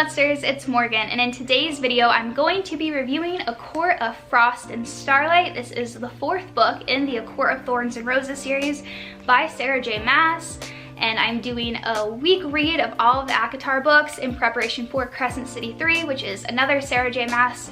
Monsters, it's Morgan, and in today's video I'm going to be reviewing A Court of Frost and Starlight. This is the fourth book in the A Court of Thorns and Roses series by Sarah J. Maas, and I'm doing a week read of all of the ACOTAR books in preparation for Crescent City 3, which is another Sarah J. Maas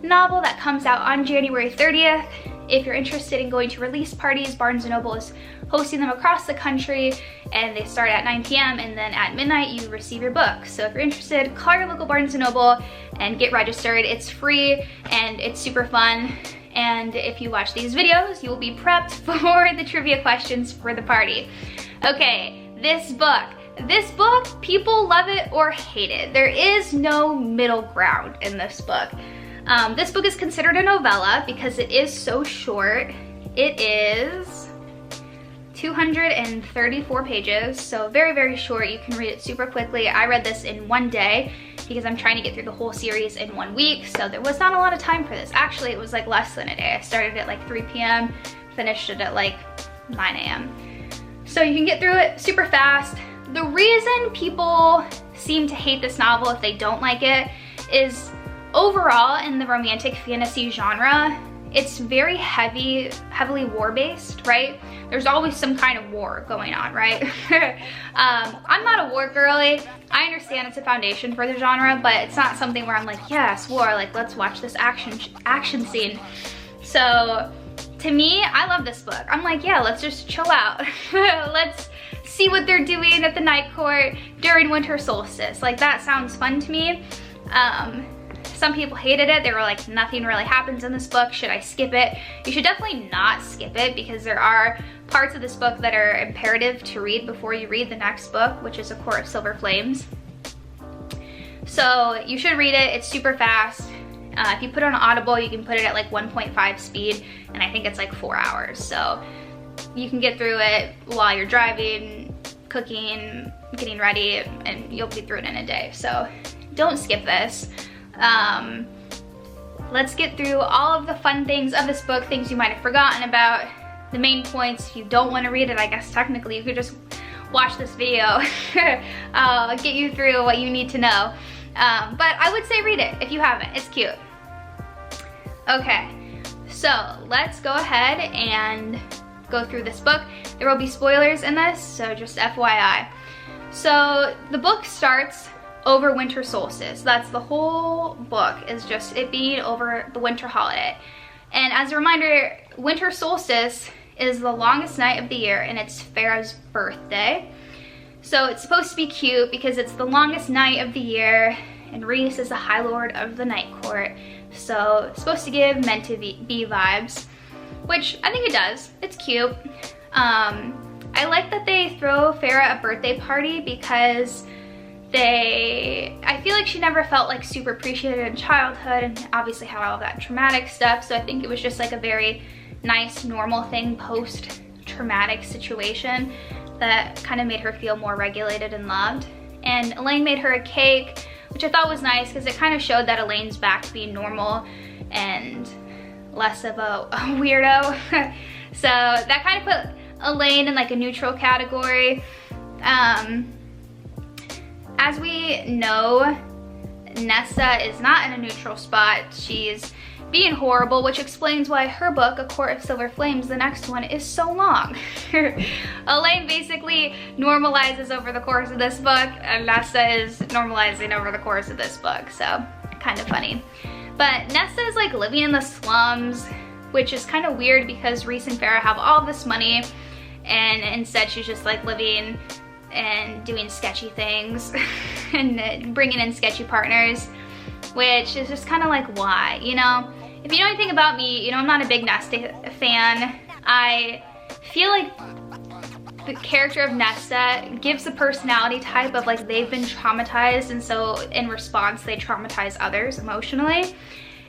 novel that comes out on January 30th. If you're interested in going to release parties, Barnes & Noble is hosting them across the country, and they start at 9 p.m. and then at midnight you receive your book. So if you're interested, call your local Barnes & Noble and get registered. It's free and it's super fun. And if you watch these videos, you will be prepped for the trivia questions for the party. Okay, this book, people love it or hate it. There is no middle ground in this book. This book is considered a novella because it is so short. It is 234 pages, so very, very short. You can read it super quickly. I read this in one day because I'm trying to get through the whole series in 1 week, so there was not a lot of time for this. Actually, it was like less than a day. I started at like 3 p.m., finished it at like 9 a.m. So you can get through it super fast. The reason people seem to hate this novel if they don't like it is overall in the romantic fantasy genre, it's very heavily war-based, right? There's always some kind of war going on, right? I'm not a war girly. I understand it's a foundation for the genre, but it's not something where I'm like, yes, war, like let's watch this action scene. So to me, I love this book. I'm like, yeah, let's just chill out. Let's see what they're doing at the night court during winter solstice. Like that sounds fun to me. Some people hated it. They were like, nothing really happens in this book. Should I skip it? You should definitely not skip it because there are parts of this book that are imperative to read before you read the next book, which is A Court of Silver Flames. So you should read it. It's super fast. If you put it on Audible, you can put it at like 1.5 speed, and I think it's like 4 hours. So you can get through it while you're driving, cooking, getting ready, and you'll be through it in a day. So don't skip this. Let's get through all of the fun things of this book, things you might have forgotten about, the main points. If you don't want to read it, I guess technically you could just watch this video. I'll get you through what you need to know. But I would say read it if you haven't. It's cute. Okay, so let's go ahead and go through this book. There will be spoilers in this, so just FYI. So the book starts over winter solstice. That's the whole book, is just it being over the winter holiday. And as a reminder, winter solstice is the longest night of the year, and it's Feyre's birthday. So it's supposed to be cute because it's the longest night of the year, and Rhys is the High Lord of the Night Court. So it's supposed to give meant to be vibes, which I think it does. It's cute. I like that they throw Feyre a birthday party because I feel like she never felt like super appreciated in childhood and obviously had all of that traumatic stuff. So I think it was just like a very nice, normal thing post-traumatic situation that kind of made her feel more regulated and loved. And Elaine made her a cake, which I thought was nice because it kind of showed that Elaine's back to being normal and less of a weirdo. So that kind of put Elaine in like a neutral category. As we know, Nesta is not in a neutral spot. She's being horrible, which explains why her book, A Court of Silver Flames, the next one, is so long. Elaine basically normalizes over the course of this book, and Nesta is normalizing over the course of this book, so kind of funny. But Nesta is like living in the slums, which is kind of weird because Rhys and Feyre have all this money, and instead she's just like living and doing sketchy things and bringing in sketchy partners, which is just kind of like, why, you know? If you know anything about me, you know I'm not a big Nesta fan. I feel like the character of Nesta gives the personality type of like they've been traumatized, and so in response they traumatize others emotionally,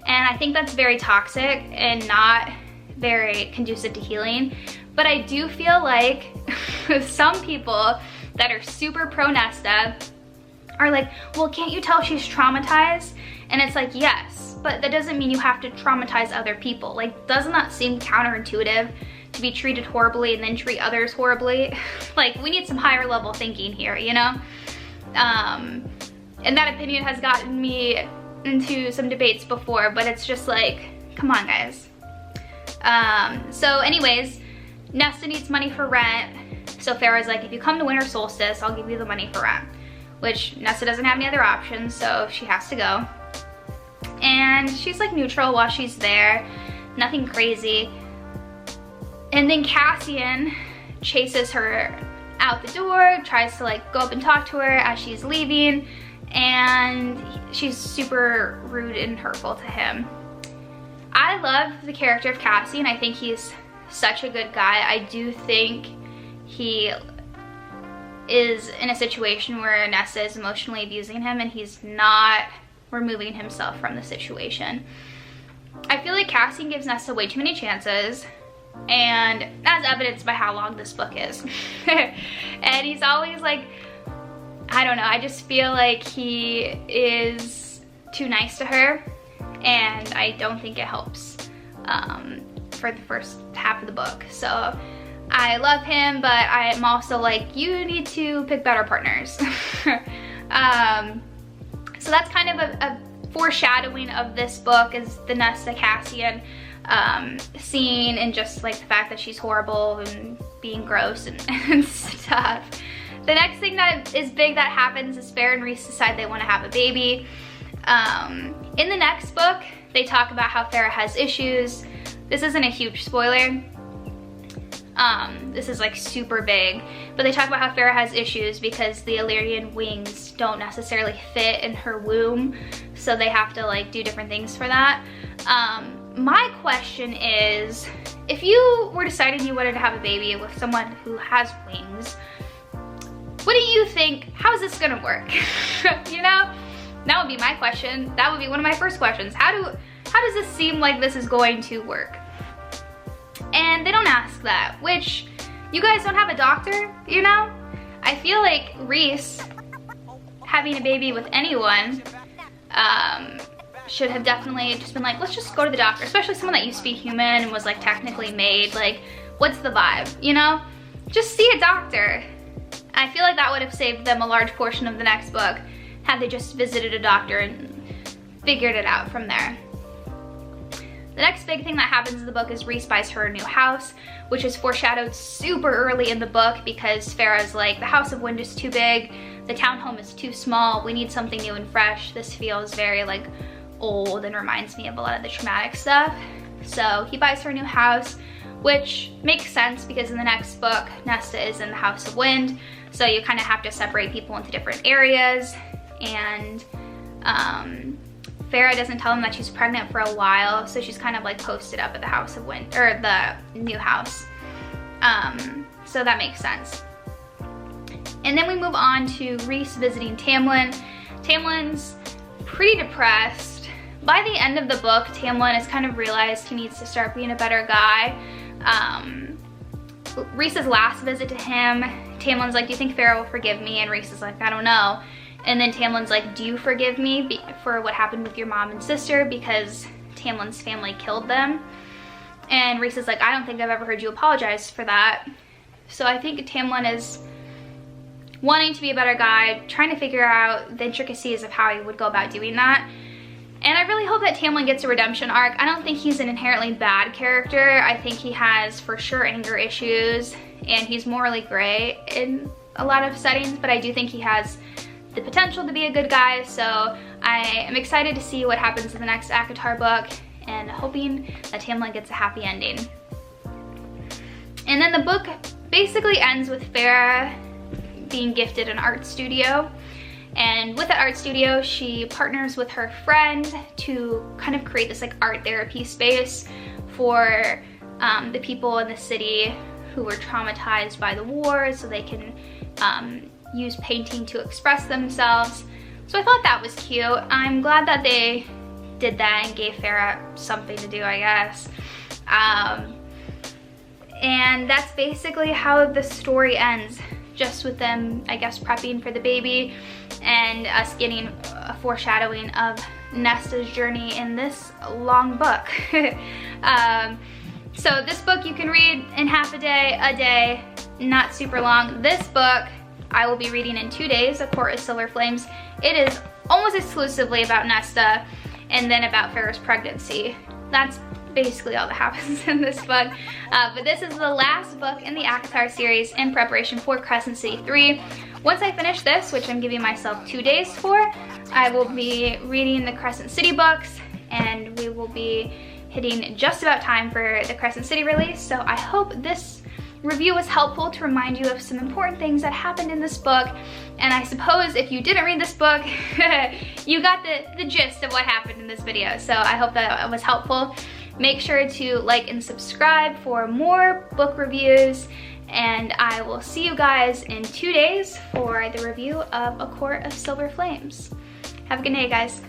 and I think that's very toxic and not very conducive to healing. But I do feel like some people that are super pro Nesta are like, well, can't you tell she's traumatized? And it's like, yes, but that doesn't mean you have to traumatize other people. Like, doesn't that seem counterintuitive to be treated horribly and then treat others horribly? Like, we need some higher level thinking here, you know? And that opinion has gotten me into some debates before, but it's just like, come on guys. So anyways, Nesta needs money for rent. So Feyre's like, if you come to winter solstice, I'll give you the money for rent. Which Nesta doesn't have any other options, so she has to go. And she's like neutral while she's there, nothing crazy. And then Cassian chases her out the door, tries to like go up and talk to her as she's leaving, and she's super rude and hurtful to him. I love the character of Cassian. I think he's such a good guy. I do think he is in a situation where Nesta is emotionally abusing him and he's not removing himself from the situation. I feel like Cassian gives Nesta way too many chances, and as evidenced by how long this book is. And he's always like, I don't know, I just feel like he is too nice to her, and I don't think it helps for the first half of the book. So I love him, but I'm also like, you need to pick better partners. So that's kind of a foreshadowing of this book, is the Nesta Cassian scene, and just like the fact that she's horrible and being gross and stuff. The next thing that is big that happens is Feyre and Rhys decide they want to have a baby. In the next book, they talk about how Feyre has issues. This isn't a huge spoiler. This is like super big, but they talk about how Feyre has issues because the Illyrian wings don't necessarily fit in her womb, so they have to like do different things for that. My question is, if you were deciding you wanted to have a baby with someone who has wings, what do you think, how is this gonna work? You know, that would be my question. That would be one of my first questions. How does this seem like this is going to work? And they don't ask that, which, you guys don't have a doctor, you know? I feel like Rhys having a baby with anyone should have definitely just been like, let's just go to the doctor, especially someone that used to be human and was like technically made. Like, what's the vibe, you know? Just see a doctor. I feel like that would have saved them a large portion of the next book had they just visited a doctor and figured it out from there. The next big thing that happens in the book is Rhys buys her a new house, which is foreshadowed super early in the book because Feyre's like, the House of Wind is too big, the townhome is too small, we need something new and fresh. This feels very like old and reminds me of a lot of the traumatic stuff. So he buys her a new house, which makes sense because in the next book, Nesta is in the House of Wind, so you kind of have to separate people into different areas. And Feyre doesn't tell him that she's pregnant for a while, so she's kind of like posted up at the House of Wind, or the new house. So that makes sense. And then we move on to Rhys visiting Tamlin. Tamlin's pretty depressed. By the end of the book, Tamlin has kind of realized he needs to start being a better guy. Rhys's last visit to him, Tamlin's like, do you think Feyre will forgive me? And Rhys is like, I don't know. And then Tamlin's like, do you forgive me for what happened with your mom and sister? Because Tamlin's family killed them. And Rhys is like, I don't think I've ever heard you apologize for that. So I think Tamlin is wanting to be a better guy, trying to figure out the intricacies of how he would go about doing that. And I really hope that Tamlin gets a redemption arc. I don't think he's an inherently bad character. I think he has for sure anger issues, and he's morally gray in a lot of settings, but I do think he has the potential to be a good guy. So I am excited to see what happens in the next ACOTAR book, and hoping that Tamlin gets a happy ending. And then the book basically ends with Feyre being gifted an art studio. And with that art studio, she partners with her friend to kind of create this like art therapy space for the people in the city who were traumatized by the war, so they can use painting to express themselves. So I thought that was cute. I'm glad that they did that and gave Feyre something to do, I guess. And that's basically how the story ends, just with them, I guess, prepping for the baby and us getting a foreshadowing of Nesta's journey in this long book. So this book you can read in half a day, not super long. This book, I will be reading in 2 days, A Court of Silver Flames. It is almost exclusively about Nesta and then about Feyre's pregnancy. That's basically all that happens in this book. But this is the last book in the ACOTAR series in preparation for Crescent City 3. Once I finish this, which I'm giving myself 2 days for, I will be reading the Crescent City books, and we will be hitting just about time for the Crescent City release. So I hope this review was helpful to remind you of some important things that happened in this book. And I suppose if you didn't read this book, you got the gist of what happened in this video. So I hope that was helpful. Make sure to like and subscribe for more book reviews, and I will see you guys in 2 days for the review of A Court of Silver Flames. Have a good day, guys.